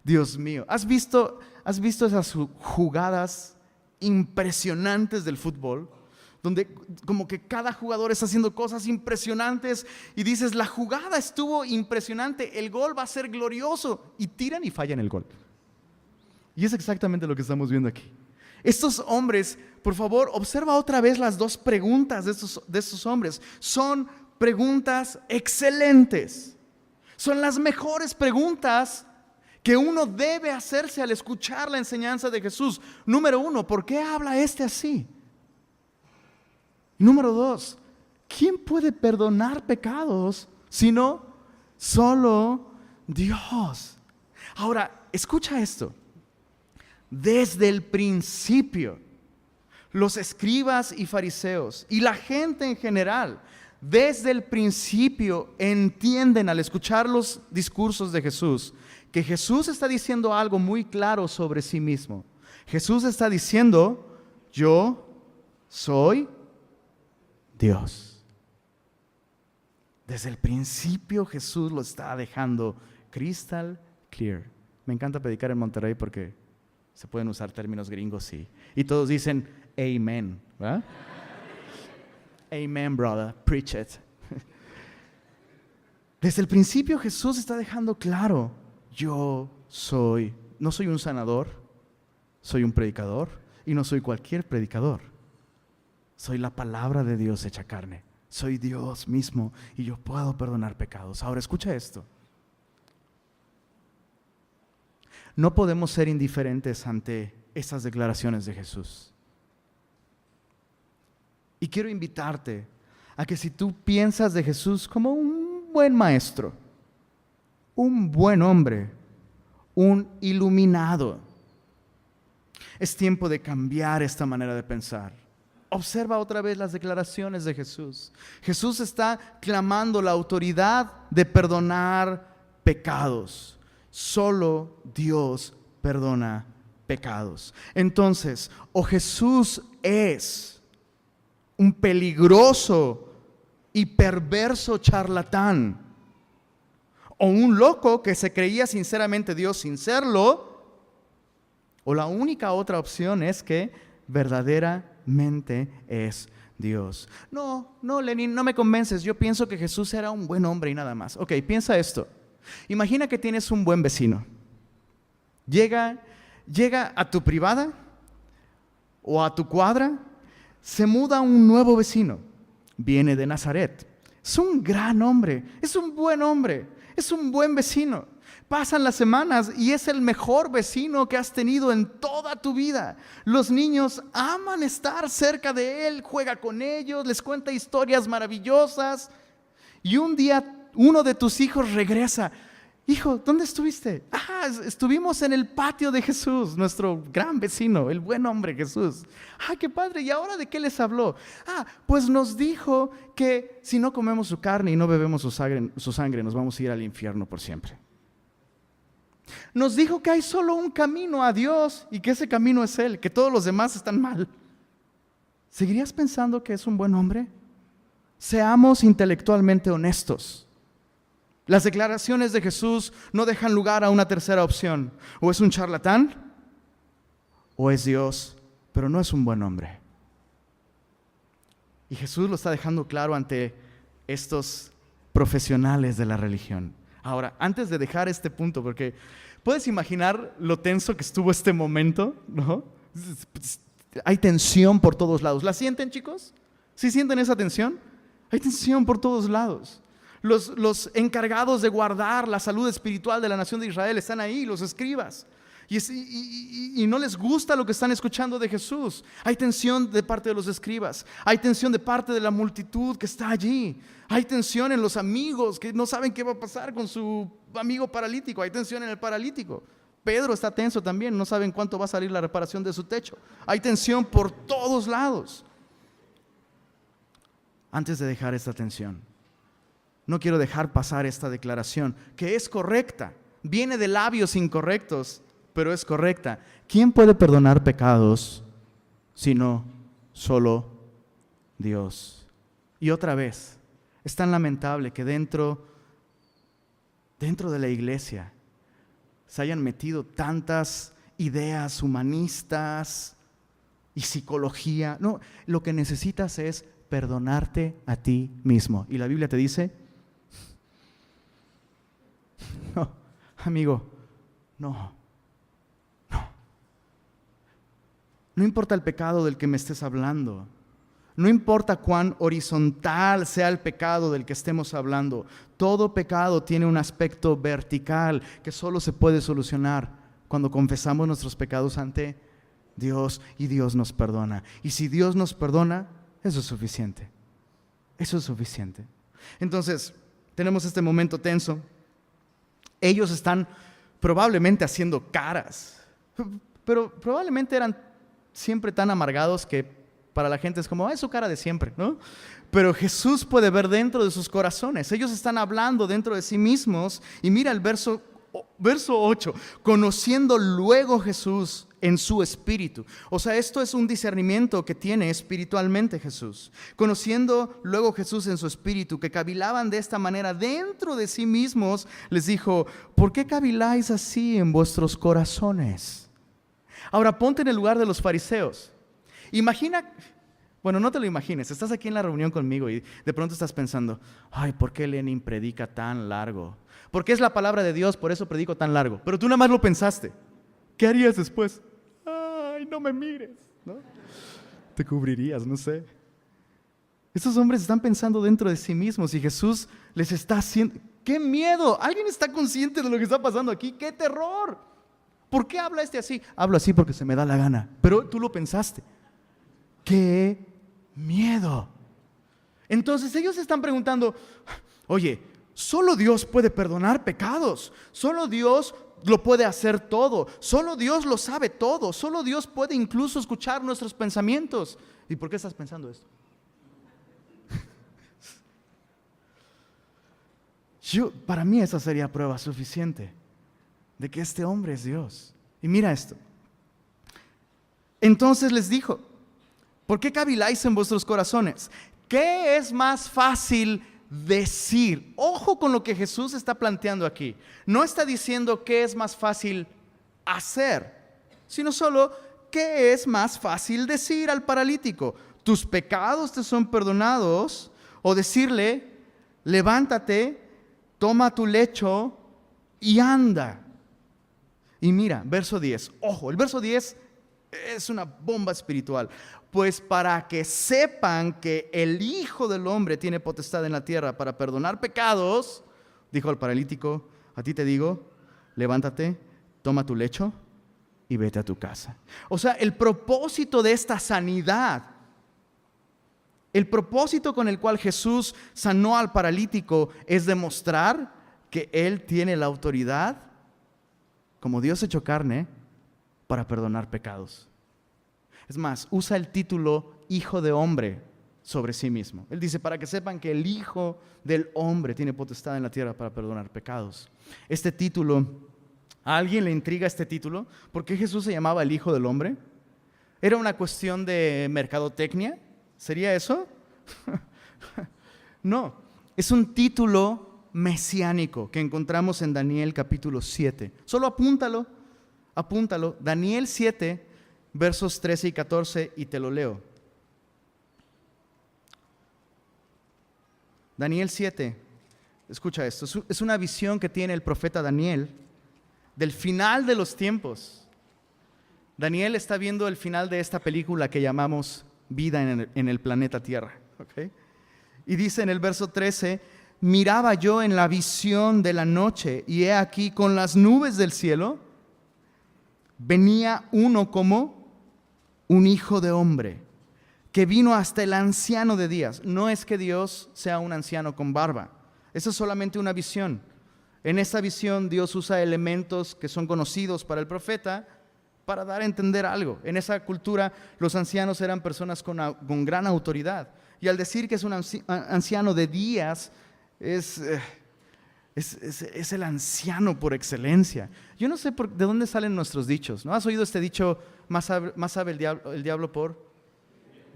Dios mío, ¿has visto esas jugadas impresionantes del fútbol? Donde como que cada jugador está haciendo cosas impresionantes y dices, la jugada estuvo impresionante, el gol va a ser glorioso, y tiran y fallan el gol. Y es exactamente lo que estamos viendo aquí. Estos hombres, por favor, observa otra vez las dos preguntas de estos hombres. Son preguntas excelentes. Son las mejores preguntas que uno debe hacerse al escuchar la enseñanza de Jesús. Número 1, ¿por qué habla así? Número 2, ¿quién puede perdonar pecados sino solo Dios? Ahora, escucha esto. Desde el principio, los escribas y fariseos y la gente en general, desde el principio entienden al escuchar los discursos de Jesús, que Jesús está diciendo algo muy claro sobre sí mismo. Jesús está diciendo, yo soy Dios. Desde el principio Jesús lo está dejando crystal clear. Me encanta predicar en Monterrey porque se pueden usar términos gringos y todos dicen amen, ¿verdad? Amen, brother, preach it. Desde el principio Jesús está dejando claro, no soy un sanador, soy un predicador y no soy cualquier predicador. Soy la palabra de Dios hecha carne. Soy Dios mismo y yo puedo perdonar pecados. Ahora escucha esto. No podemos ser indiferentes ante estas declaraciones de Jesús. Y quiero invitarte a que si tú piensas de Jesús como un buen maestro, un buen hombre, un iluminado, es tiempo de cambiar esta manera de pensar. Observa otra vez las declaraciones de Jesús. Jesús está clamando la autoridad de perdonar pecados. Solo Dios perdona pecados. Entonces, o Jesús es un peligroso y perverso charlatán, o un loco que se creía sinceramente Dios sin serlo, o la única otra opción es que verdaderamente es Dios. No, Lenin, no me convences. Yo pienso que Jesús era un buen hombre y nada más. Ok, piensa esto. Imagina que tienes un buen vecino. Llega a tu privada o a tu cuadra, se muda un nuevo vecino. Viene de Nazaret. Es un gran hombre, es un buen hombre, es un buen vecino. Pasan las semanas y es el mejor vecino que has tenido en toda tu vida. Los niños aman estar cerca de él, juega con ellos, les cuenta historias maravillosas. Y un día uno de tus hijos regresa. Hijo, ¿dónde estuviste? Estuvimos en el patio de Jesús, nuestro gran vecino, el buen hombre Jesús. Qué padre. ¿Y ahora de qué les habló? Pues nos dijo que si no comemos su carne y no bebemos su sangre, nos vamos a ir al infierno por siempre. Nos dijo que hay solo un camino a Dios y que ese camino es Él, que todos los demás están mal. ¿Seguirías pensando que es un buen hombre? Seamos intelectualmente honestos. Las declaraciones de Jesús no dejan lugar a una tercera opción. O es un charlatán, o es Dios, pero no es un buen hombre. Y Jesús lo está dejando claro ante estos profesionales de la religión. Ahora, antes de dejar este punto, porque puedes imaginar lo tenso que estuvo este momento, ¿no? Hay tensión por todos lados. ¿La sienten, chicos? ¿Sí sienten esa tensión? Hay tensión por todos lados. Los encargados de guardar la salud espiritual de la nación de Israel están ahí, los escribas. Y no les gusta lo que están escuchando de Jesús. Hay tensión de parte de los escribas. Hay tensión de parte de la multitud que está allí. Hay tensión en los amigos que no saben qué va a pasar con su amigo paralítico. Hay tensión en el paralítico. Pedro está tenso también. No saben cuánto va a salir la reparación de su techo. Hay tensión por todos lados. Antes de dejar esta tensión, no quiero dejar pasar esta declaración, que es correcta. Viene de labios incorrectos, pero es correcta. ¿Quién puede perdonar pecados sino solo Dios? Y otra vez, es tan lamentable que dentro de la iglesia se hayan metido tantas ideas humanistas y psicología. No, lo que necesitas es perdonarte a ti mismo. Y la Biblia te dice, no, amigo, no. No importa el pecado del que me estés hablando. No importa cuán horizontal sea el pecado del que estemos hablando. Todo pecado tiene un aspecto vertical que solo se puede solucionar cuando confesamos nuestros pecados ante Dios y Dios nos perdona. Y si Dios nos perdona, eso es suficiente. Eso es suficiente. Entonces, tenemos este momento tenso. Ellos están probablemente haciendo caras, pero probablemente eran siempre tan amargados que para la gente es como, es su cara de siempre, ¿no? Pero Jesús puede ver dentro de sus corazones. Ellos están hablando dentro de sí mismos. Y mira el verso 8, conociendo luego Jesús en su espíritu. O sea, esto es un discernimiento que tiene espiritualmente Jesús. Conociendo luego Jesús en su espíritu, que cavilaban de esta manera dentro de sí mismos, les dijo, ¿por qué caviláis así en vuestros corazones? Ahora ponte en el lugar de los fariseos. Imagina, bueno, no te lo imagines, estás aquí en la reunión conmigo y de pronto estás pensando, ay, ¿por qué Lenin predica tan largo? Porque es la palabra de Dios, por eso predico tan largo. Pero tú nada más lo pensaste. ¿Qué harías después? Ay, no me mires, ¿no? Te cubrirías, no sé. Estos hombres están pensando dentro de sí mismos y Jesús les está haciendo... ¡Qué miedo! ¿Alguien está consciente de lo que está pasando aquí? ¡Qué terror! ¿Por qué habla este así? Hablo así porque se me da la gana. Pero tú lo pensaste. ¡Qué miedo! Entonces ellos están preguntando, oye, solo Dios puede perdonar pecados. Solo Dios lo puede hacer todo. Solo Dios lo sabe todo. Solo Dios puede incluso escuchar nuestros pensamientos. ¿Y por qué estás pensando esto? Para mí esa sería prueba suficiente de que este hombre es Dios. Y mira esto. Entonces les dijo, ¿por qué caviláis en vuestros corazones? ¿Qué es más fácil decir? Ojo con lo que Jesús está planteando aquí. No está diciendo qué es más fácil hacer, sino solo qué es más fácil decir al paralítico. Tus pecados te son perdonados. O decirle, levántate, toma tu lecho y anda. Y mira, verso 10. Ojo, el verso 10 es una bomba espiritual. Pues para que sepan que el Hijo del Hombre tiene potestad en la tierra para perdonar pecados, dijo al paralítico, a ti te digo, levántate, toma tu lecho y vete a tu casa. O sea, el propósito de esta sanidad, el propósito con el cual Jesús sanó al paralítico es demostrar que Él tiene la autoridad, como Dios hecho carne, para perdonar pecados. Es más, usa el título Hijo de Hombre sobre sí mismo. Él dice, para que sepan que el Hijo del Hombre tiene potestad en la tierra para perdonar pecados. Este título ¿A alguien le intriga este título? ¿Por qué Jesús se llamaba el Hijo del Hombre? ¿Era una cuestión de mercadotecnia? ¿Sería eso? No, es un título mesiánico que encontramos en Daniel capítulo 7. Solo apúntalo. Daniel 7, versos 13 y 14, y te lo leo. Daniel 7, escucha esto, es una visión que tiene el profeta Daniel del final de los tiempos. Daniel está viendo el final de esta película que llamamos Vida en el planeta Tierra. ¿Okay? Y dice en el verso 13, miraba yo en la visión de la noche, y he aquí con las nubes del cielo venía uno como un hijo de hombre, que vino hasta el anciano de días. No es que Dios sea un anciano con barba, eso es solamente una visión. En esta visión Dios usa elementos que son conocidos para el profeta para dar a entender algo. En esa cultura los ancianos eran personas con gran autoridad. Y al decir que es un anciano de días, es el anciano por excelencia. Yo no sé de dónde salen nuestros dichos. ¿No has oído este dicho, más sabe el diablo por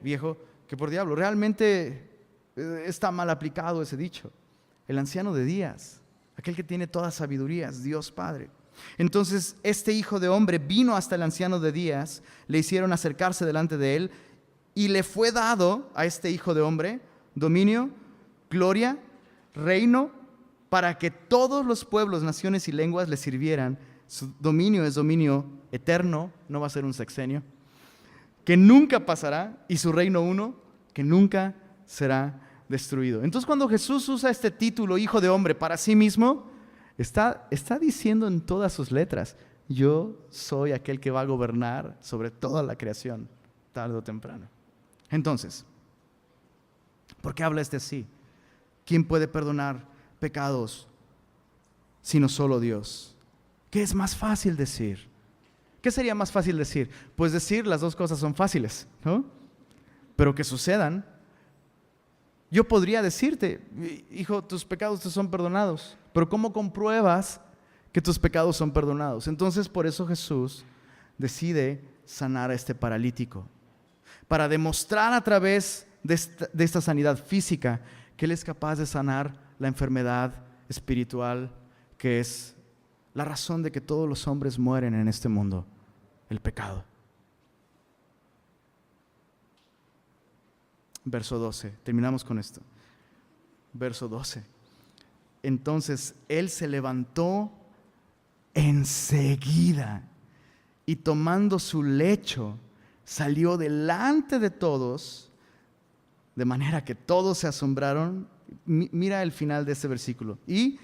viejo que por diablo? Realmente está mal aplicado ese dicho. El anciano de días, aquel que tiene toda sabiduría, es Dios Padre. Entonces este hijo de hombre vino hasta el anciano de días, le hicieron acercarse delante de él, y le fue dado a este hijo de hombre dominio, gloria, reino, para que todos los pueblos, naciones y lenguas le sirvieran. Su dominio es dominio eterno, no va a ser un sexenio, que nunca pasará, y su reino uno, que nunca será destruido. Entonces cuando Jesús usa este título, hijo de hombre, para sí mismo, está diciendo en todas sus letras, yo soy aquel que va a gobernar sobre toda la creación, tarde o temprano. Entonces, ¿por qué habla así? ¿Quién puede perdonar pecados sino solo Dios? ¿Qué es más fácil decir? ¿Qué sería más fácil decir? Pues decir las dos cosas son fáciles, ¿no? Pero que sucedan. Yo podría decirte, hijo, tus pecados te son perdonados, pero ¿cómo compruebas que tus pecados son perdonados? Entonces por eso Jesús decide sanar a este paralítico, para demostrar a través de esta sanidad física que Él es capaz de sanar la enfermedad espiritual, que es la razón de que todos los hombres mueren en este mundo, el pecado. Verso 12, terminamos con esto. Verso 12. Entonces Él se levantó enseguida y tomando su lecho, salió delante de todos, de manera que todos se asombraron. Mira el final de este versículo. Y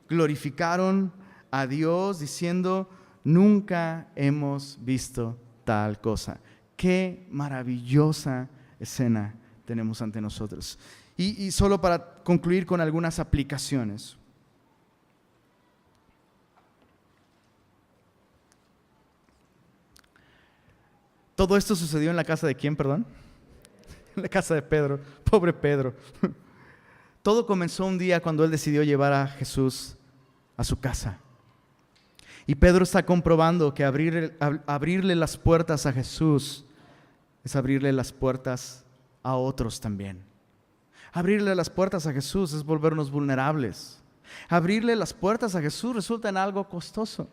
glorificaron a Dios diciendo, nunca hemos visto tal cosa. Qué maravillosa escena tenemos ante nosotros. Y solo para concluir con algunas aplicaciones. Todo esto sucedió en la casa de ¿quién, perdón? En la casa de Pedro, pobre Pedro. Todo comenzó un día cuando él decidió llevar a Jesús a su casa. Y Pedro está comprobando que abrirle las puertas a Jesús es abrirle las puertas a otros también. Abrirle las puertas a Jesús es volvernos vulnerables. Abrirle las puertas a Jesús resulta en algo costoso.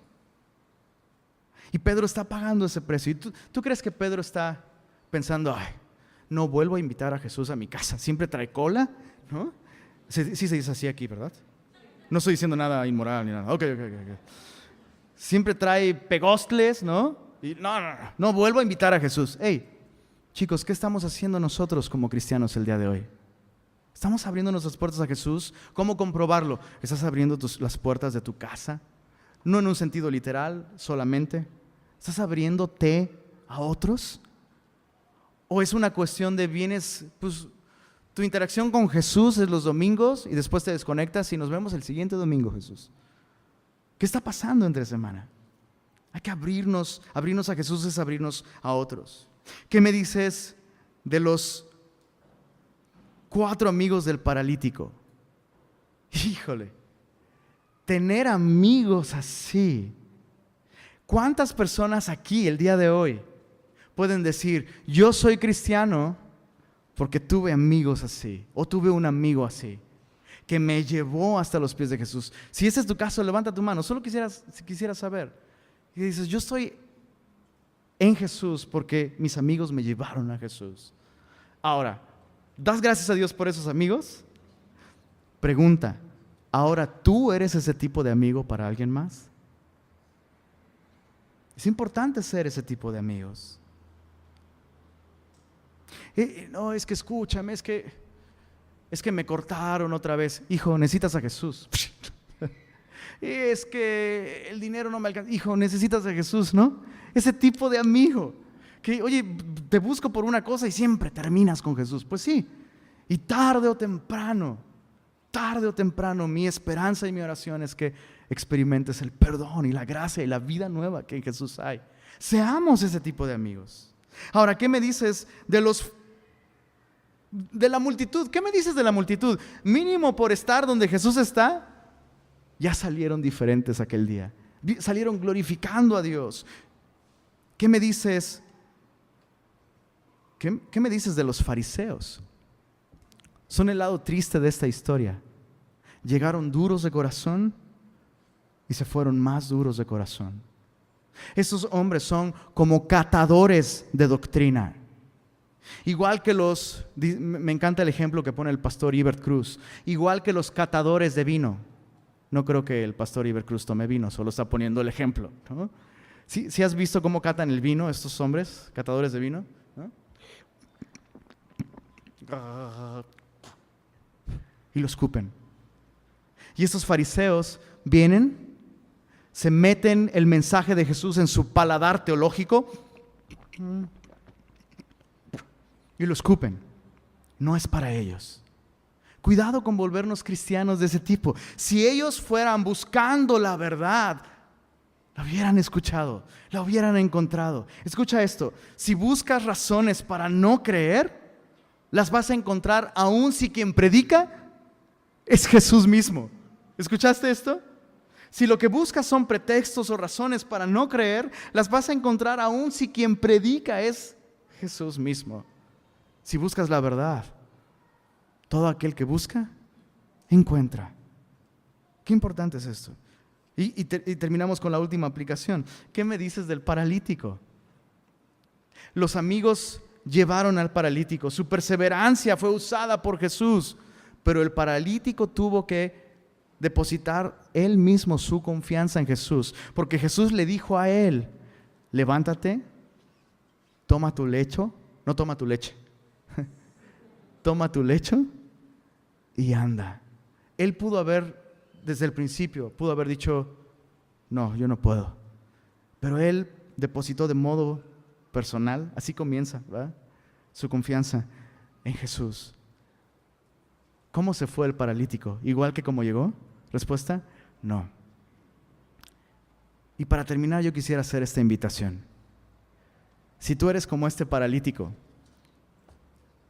Y Pedro está pagando ese precio. ¿Y tú crees que Pedro está pensando, ay, no vuelvo a invitar a Jesús a mi casa? ¿Siempre trae cola? ¿No? Sí se dice así aquí, ¿verdad? No estoy diciendo nada inmoral ni nada. Ok. Siempre trae pegostles, ¿no? Y no vuelvo a invitar a Jesús. Hey, chicos, ¿qué estamos haciendo nosotros como cristianos el día de hoy? ¿Estamos abriendo nuestras puertas a Jesús? ¿Cómo comprobarlo? ¿Estás abriendo las puertas de tu casa? No en un sentido literal solamente. ¿Estás abriéndote a otros? ¿O es una cuestión de vienes, pues tu interacción con Jesús es los domingos y después te desconectas y nos vemos el siguiente domingo, Jesús? ¿Qué está pasando entre semana? Hay que abrirnos a Jesús es abrirnos a otros. ¿Qué me dices de los 4 amigos del paralítico? Híjole, tener amigos así ¿Cuántas personas aquí el día de hoy pueden decir, yo soy cristiano porque tuve amigos así, o tuve un amigo así, que me llevó hasta los pies de Jesús? Si ese es tu caso, levanta tu mano. Solo quisiera saber. Y dices, yo estoy en Jesús porque mis amigos me llevaron a Jesús. Ahora, ¿das gracias a Dios por esos amigos? Pregunta, ¿ahora tú eres ese tipo de amigo para alguien más? Es importante ser ese tipo de amigos. No, es que escúchame, es que me cortaron otra vez. Hijo, necesitas a Jesús. Es que el dinero no me alcanza. Hijo, necesitas a Jesús, ¿no? Ese tipo de amigo que, oye, te busco por una cosa y siempre terminas con Jesús. Pues sí, y tarde o temprano, mi esperanza y mi oración es que experimentes el perdón y la gracia y la vida nueva que en Jesús hay. Seamos ese tipo de amigos. Ahora, ¿qué me dices de la multitud? ¿Qué me dices de la multitud? Mínimo por estar donde Jesús está, ya salieron diferentes aquel día. Salieron glorificando a Dios. ¿Qué me dices? ¿Qué me dices de los fariseos? Son el lado triste de esta historia. Llegaron duros de corazón y se fueron más duros de corazón. Estos hombres son como catadores de doctrina. Igual que me encanta el ejemplo que pone el pastor Ibert Cruz, igual que los catadores de vino. No creo que el pastor Ibert Cruz tome vino, solo está poniendo el ejemplo, ¿no? ¿Sí has visto cómo catan el vino estos hombres, catadores de vino? ¿No? Y lo escupen. Y estos fariseos vienen, se meten el mensaje de Jesús en su paladar teológico y lo escupen. No es para ellos. Cuidado con volvernos cristianos de ese tipo. Si ellos fueran buscando la verdad, la hubieran escuchado, la hubieran encontrado. Escucha esto: si buscas razones para no creer, las vas a encontrar aun si quien predica es Jesús mismo. ¿Escuchaste esto? Si lo que buscas son pretextos o razones para no creer, las vas a encontrar aun si quien predica es Jesús mismo. Si buscas la verdad, todo aquel que busca, encuentra. Qué importante es esto. Y terminamos con la última aplicación. ¿Qué me dices del paralítico? Los amigos llevaron al paralítico. Su perseverancia fue usada por Jesús, pero el paralítico tuvo que depositar él mismo su confianza en Jesús, porque Jesús le dijo a él: levántate, toma tu lecho, no toma tu leche, toma tu lecho y anda. Él pudo haber, desde el principio, pudo haber dicho: no, yo no puedo. Pero él depositó de modo personal, así comienza, ¿verdad?, su confianza en Jesús. ¿Cómo se fue el paralítico? ¿Igual que como llegó? Respuesta: no. Y para terminar, yo quisiera hacer esta invitación. Si tú eres como este paralítico,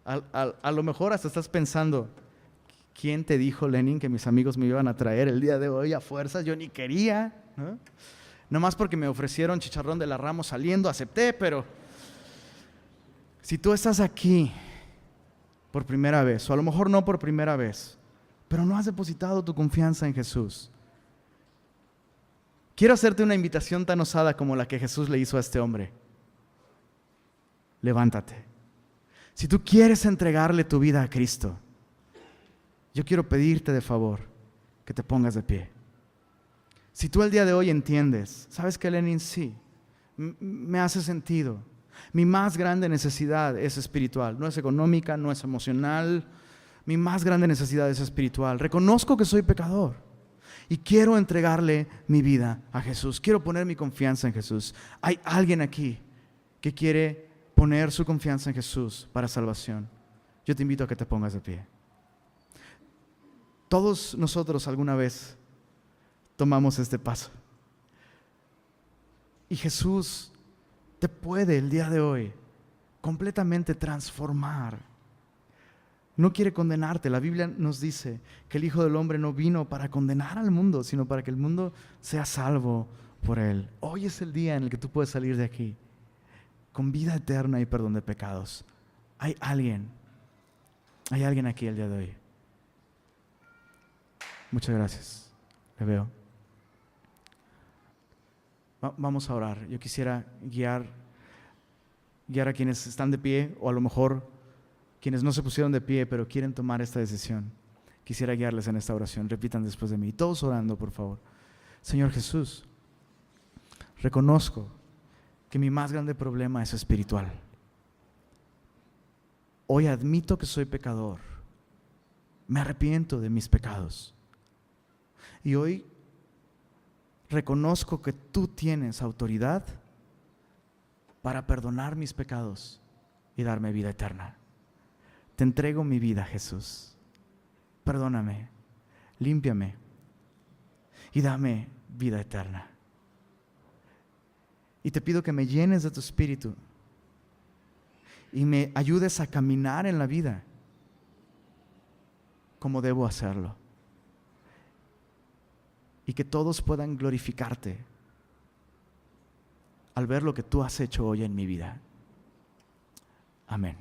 a lo mejor hasta estás pensando: ¿quién te dijo, Lenin, que mis amigos me iban a traer el día de hoy a fuerzas? Yo ni quería, ¿no? Nomás porque me ofrecieron chicharrón de la Ramos saliendo, acepté. Pero si tú estás aquí por primera vez, o a lo mejor no por primera vez, pero no has depositado tu confianza en Jesús, quiero hacerte una invitación tan osada como la que Jesús le hizo a este hombre. Levántate. Si tú quieres entregarle tu vida a Cristo, yo quiero pedirte de favor que te pongas de pie. Si tú el día de hoy entiendes: ¿sabes qué, Lenin? Sí, me hace sentido. Mi más grande necesidad es espiritual, no es económica, no es emocional. Mi más grande necesidad es espiritual. Reconozco que soy pecador y quiero entregarle mi vida a Jesús. Quiero poner mi confianza en Jesús. ¿Hay alguien aquí que quiere poner su confianza en Jesús para salvación? Yo te invito a que te pongas de pie. Todos nosotros alguna vez tomamos este paso. Y Jesús te puede el día de hoy completamente transformar. No quiere condenarte. La Biblia nos dice que el Hijo del Hombre no vino para condenar al mundo, sino para que el mundo sea salvo por Él. Hoy es el día en el que tú puedes salir de aquí con vida eterna y perdón de pecados. Hay alguien aquí el día de hoy. Muchas gracias. Le veo. Vamos a orar. Yo quisiera guiar a quienes están de pie, o a lo mejor quienes no se pusieron de pie pero quieren tomar esta decisión. Quisiera guiarles en esta oración. Repitan después de mí. Todos orando, por favor. Señor Jesús, reconozco que mi más grande problema es espiritual. Hoy admito que soy pecador. Me arrepiento de mis pecados. Y hoy reconozco que tú tienes autoridad para perdonar mis pecados y darme vida eterna. Te entrego mi vida, Jesús. Perdóname, límpiame y dame vida eterna. Y te pido que me llenes de tu Espíritu y me ayudes a caminar en la vida como debo hacerlo. Y que todos puedan glorificarte al ver lo que tú has hecho hoy en mi vida. Amén.